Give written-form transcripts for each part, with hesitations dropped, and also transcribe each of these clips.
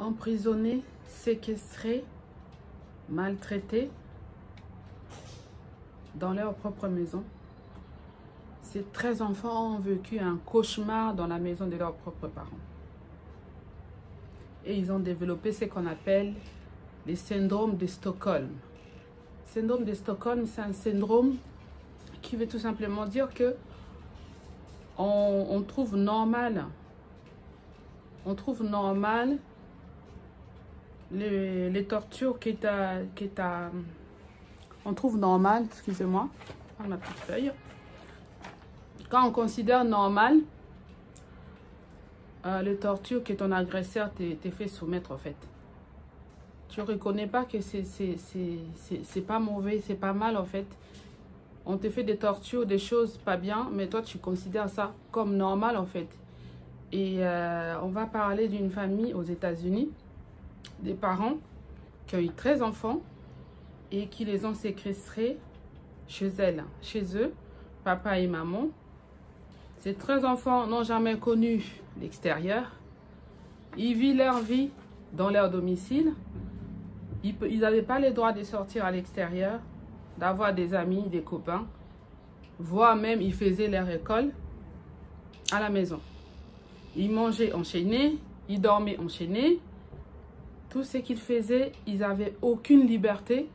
emprisonnés, séquestrés, maltraités dans leur propre maison. Ces 13 enfants ont vécu un cauchemar dans la maison de leurs propres parents. Et ils ont développé ce qu'on appelle les syndromes de Stockholm. Le syndrome de Stockholm, c'est un syndrome qui veut tout simplement dire que on trouve normal les tortures on trouve normal, excusez-moi, je prends ma petite feuille. Quand on considère normal les tortures que ton agresseur t'est fait soumettre, en fait. Tu ne reconnais pas que c'est pas mauvais, c'est pas mal, en fait. On te fait des tortures, des choses pas bien, mais toi, tu considères ça comme normal, en fait. Et on va parler d'une famille aux États-Unis, des parents qui ont eu 13 enfants et qui les ont séquestrés chez eux, papa et maman. Ces 13 enfants n'ont jamais connu l'extérieur. Ils vivent leur vie dans leur domicile. Ils n'avaient pas le droit de sortir à l'extérieur, d'avoir des amis, des copains, voire même ils faisaient leur école à la maison. Ils mangeaient enchaînés, ils dormaient enchaînés. Tout ce qu'ils faisaient, ils n'avaient aucune liberté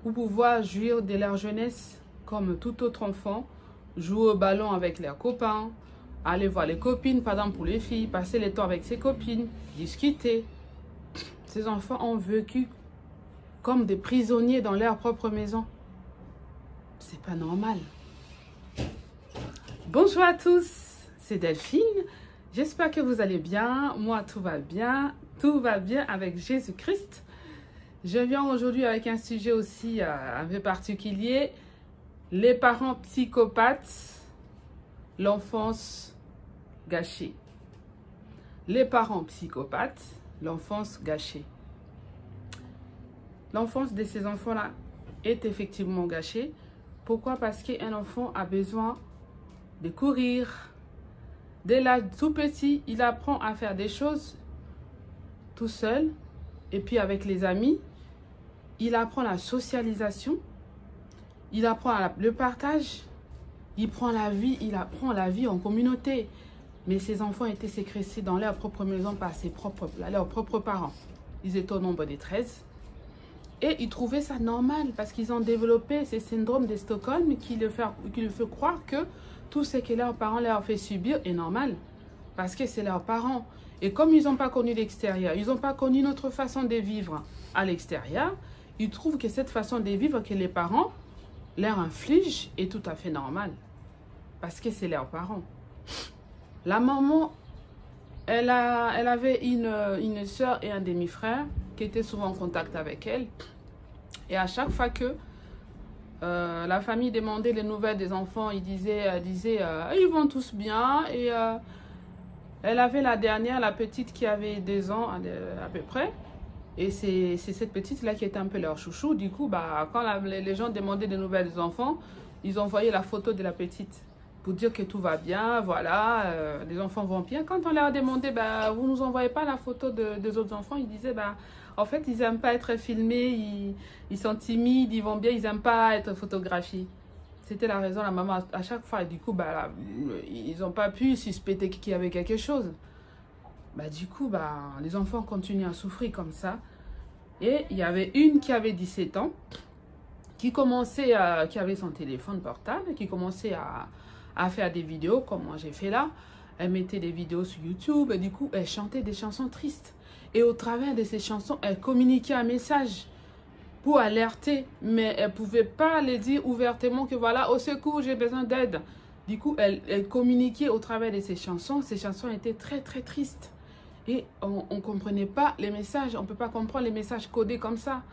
pour pouvoir jouir de leur jeunesse comme tout autre enfant, jouer au ballon avec leurs copains, aller voir les copines, par exemple pour les filles, passer le temps avec ses copines, discuter. Ces enfants ont vécu comme des prisonniers dans leur propre maison. C'est pas normal. Bonjour à tous, c'est Delphine. J'espère que vous allez bien. Moi, tout va bien. Tout va bien avec Jésus-Christ. Je viens aujourd'hui avec un sujet aussi un peu particulier. Les parents psychopathes, l'enfance gâchée. Les parents psychopathes, l'enfance gâchée. L'enfance de ces enfants-là est effectivement gâchée. Pourquoi? Parce qu'un enfant a besoin de courir. Dès l'âge tout petit, il apprend à faire des choses tout seul. Et puis avec les amis, il apprend la socialisation. Il apprend le partage. Il apprend la vie en communauté. Mais ces enfants étaient séquestrés dans leur propre maison par leurs propres parents. Ils étaient au nombre de 13. Et ils trouvaient ça normal parce qu'ils ont développé ces syndromes de Stockholm qui le fait croire que tout ce que leurs parents leur ont fait subir est normal. Parce que c'est leurs parents. Et comme ils n'ont pas connu l'extérieur, ils n'ont pas connu notre façon de vivre à l'extérieur, ils trouvent que cette façon de vivre que les parents leur infligent est tout à fait normale. Parce que c'est leurs parents. La maman, elle avait une soeur et un demi-frère qui étaient souvent en contact avec elle. Et à chaque fois que la famille demandait les nouvelles des enfants, ils disaient ils vont tous bien. Et elle avait la dernière, la petite qui avait 2 ans à peu près. Et c'est cette petite-là qui était un peu leur chouchou. Du coup, quand les gens demandaient des nouvelles des enfants, ils envoyaient la photo de la petite pour dire que tout va bien, voilà, les enfants vont bien. Quand on leur demandait, vous ne nous envoyez pas la photo des autres enfants, ils disaient, en fait, ils n'aiment pas être filmés, ils sont timides, ils vont bien, ils n'aiment pas être photographiés. C'était la raison, la maman, à chaque fois, du coup, ils n'ont pas pu suspecter qu'il y avait quelque chose. Du coup, les enfants continuent à souffrir comme ça. Et il y avait une qui avait 17 ans, qui avait son téléphone portable, qui commençait à faire des vidéos, comme moi j'ai fait là. Elle mettait des vidéos sur YouTube, et du coup, elle chantait des chansons tristes. Et au travers de ces chansons, elle communiquait un message pour alerter, mais elle ne pouvait pas le dire ouvertement que voilà, au secours, j'ai besoin d'aide. Du coup, elle communiquait au travers de ces chansons. Ces chansons étaient très, très tristes. Et on ne comprenait pas les messages. On ne peut pas comprendre les messages codés comme ça.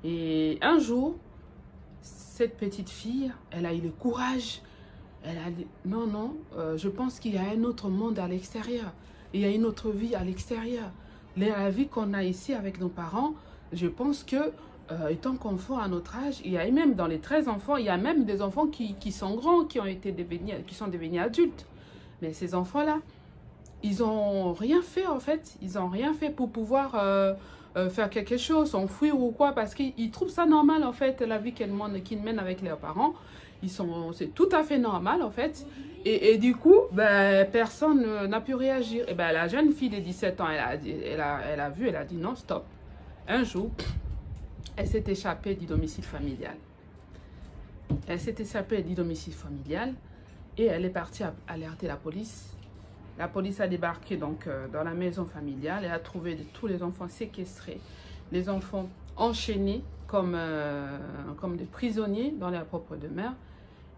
Et un jour, cette petite fille, elle a eu le courage. Elle a dit, non, je pense qu'il y a un autre monde à l'extérieur. Il y a une autre vie à l'extérieur. La vie qu'on a ici avec nos parents, je pense que, étant qu'enfant à notre âge, il y a même dans les 13 enfants, il y a même des enfants qui sont grands, qui sont devenus adultes. Mais ces enfants-là, ils ont rien fait en fait. Ils ont rien fait pour pouvoir faire quelque chose, s'enfuir ou quoi, parce qu'ils trouvent ça normal en fait, la vie qu'ils mènent avec leurs parents. C'est tout à fait normal en fait. Et du coup, ben, personne n'a pu réagir. Et ben, la jeune fille de 17 ans, elle a vu, elle a dit non, stop. Un jour, elle s'est échappée du domicile familial. Elle s'est échappée du domicile familial et elle est partie alerter la police. La police a débarqué donc dans la maison familiale et a trouvé tous les enfants séquestrés, les enfants enchaînés comme des prisonniers dans leur propre demeure.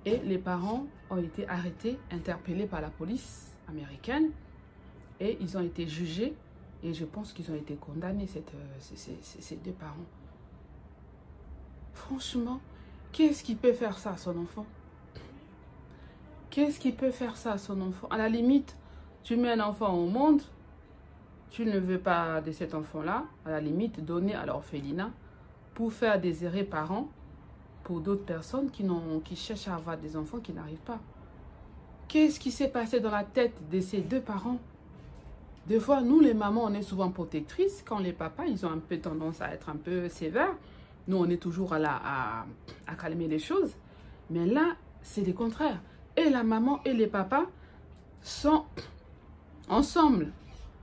Et les parents ont été arrêtés, interpellés par la police américaine et ils ont été jugés et je pense qu'ils ont été condamnés, ces deux parents. Franchement, qu'est-ce qui peut faire ça à son enfant? Qu'est-ce qui peut faire ça à son enfant? À la limite, tu mets un enfant au monde, tu ne veux pas de cet enfant-là, à la limite, donner à l'orphelinat pour faire désirer parents pour d'autres personnes qui cherchent à avoir des enfants qui n'arrivent pas. Qu'est-ce qui s'est passé dans la tête de ces deux parents? Des fois, nous, les mamans, on est souvent protectrices. Quand les papas, ils ont un peu tendance à être un peu sévères. Nous, on est toujours là à calmer les choses. Mais là, c'est le contraire. Et la maman et les papas sont ensemble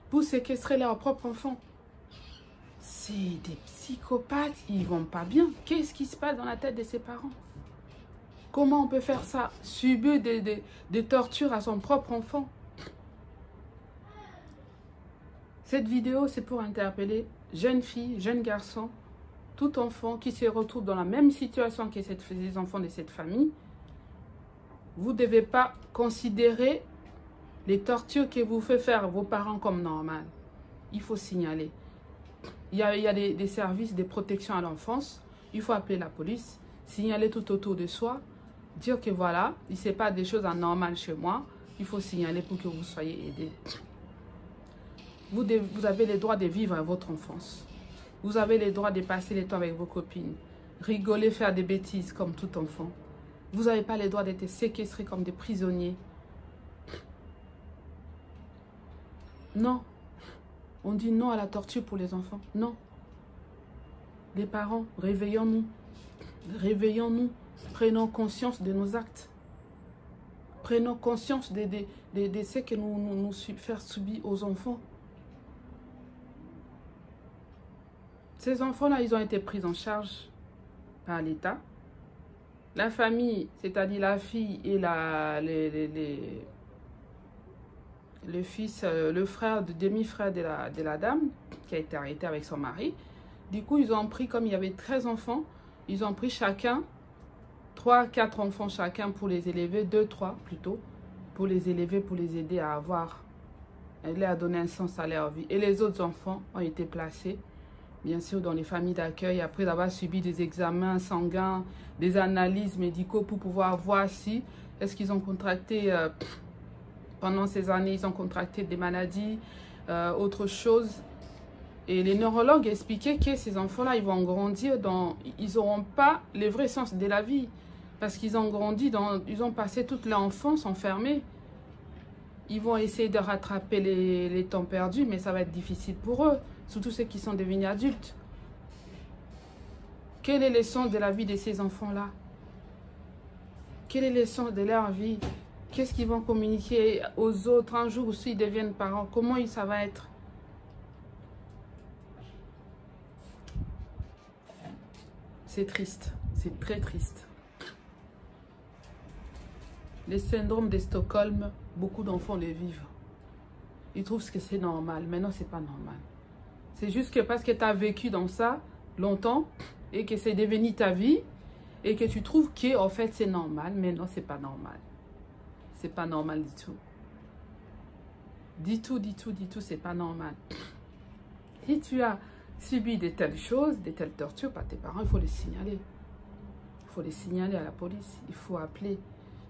pour séquestrer leur propre enfant. C'est des psychopathes, ils vont pas bien. Qu'est-ce qui se passe dans la tête de ses parents? Comment on peut faire ça? Subir des tortures à son propre enfant. Cette vidéo, c'est pour interpeller jeunes filles, jeunes garçons, tout enfant qui se retrouve dans la même situation que les enfants de cette famille. Vous ne devez pas considérer les tortures que vous faites faire vos parents comme normales. Il faut signaler. Il y a des services de protection à l'enfance. Il faut appeler la police, signaler tout autour de soi, dire que voilà, il ne se passe des choses anormales chez moi. Il faut signaler pour que vous soyez aidés. Vous avez le droit de vivre votre enfance. Vous avez le droit de passer le temps avec vos copines, rigoler, faire des bêtises comme tout enfant. Vous n'avez pas le droit d'être séquestrés comme des prisonniers. Non. On dit non à la torture pour les enfants. Non. Les parents, réveillons-nous. Réveillons-nous. Prenons conscience de nos actes. Prenons conscience de ce que nous faisons subir aux enfants. Ces enfants-là, ils ont été pris en charge par l'État. La famille, c'est-à-dire la fille et le fils, le frère, demi-frère de la dame qui a été arrêté avec son mari. Du coup, ils ont pris, comme il y avait 13 enfants, ils ont pris chacun 3, 4 enfants chacun pour les élever, 2, 3 plutôt, pour les élever, pour les aider à avoir, à donner un sens à leur vie. Et les autres enfants ont été placés, bien sûr, dans les familles d'accueil, après avoir subi des examens sanguins, des analyses médicaux pour pouvoir voir si, est-ce qu'ils ont contracté... pendant ces années, ils ont contracté des maladies, autre chose. Et les neurologues expliquaient que ces enfants-là, ils vont grandir ils n'auront pas le vrai sens de la vie. Parce qu'ils ont grandi, ils ont passé toute leur enfance enfermés. Ils vont essayer de rattraper les temps perdus, mais ça va être difficile pour eux. Surtout ceux qui sont devenus adultes. Quel est le sens de la vie de ces enfants-là? Quel est le sens de leur vie? Qu'est-ce qu'ils vont communiquer aux autres un jour s'ils deviennent parents? Comment ça va être? C'est triste. C'est très triste. Les syndromes de Stockholm, beaucoup d'enfants les vivent. Ils trouvent que c'est normal. Mais non, c'est pas normal. C'est juste que parce que tu as vécu dans ça longtemps et que c'est devenu ta vie et que tu trouves que en fait c'est normal. Mais non, c'est pas normal. C'est pas normal du tout. Du tout, c'est pas normal. Si tu as subi de telles choses, de telles tortures par tes parents, il faut les signaler. Il faut les signaler à la police. Il faut appeler.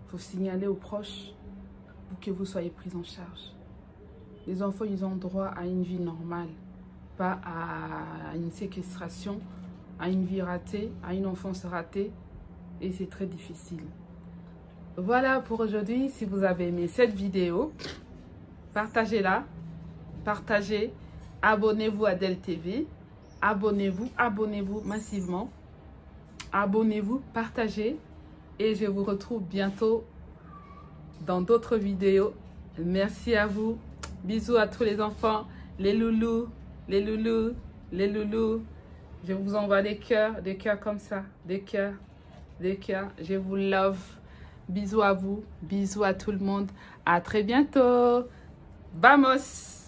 Il faut signaler aux proches pour que vous soyez pris en charge. Les enfants, ils ont droit à une vie normale. Pas à une séquestration, à une vie ratée, à une enfance ratée. Et c'est très difficile. Voilà pour aujourd'hui. Si vous avez aimé cette vidéo, partagez-la, partagez, abonnez-vous à Del TV, abonnez-vous massivement, abonnez-vous, partagez et je vous retrouve bientôt dans d'autres vidéos. Merci à vous, bisous à tous les enfants, les loulous, les loulous, les loulous. Je vous envoie des cœurs comme ça, des cœurs, je vous love. Bisous à vous, bisous à tout le monde. À très bientôt. Vamos!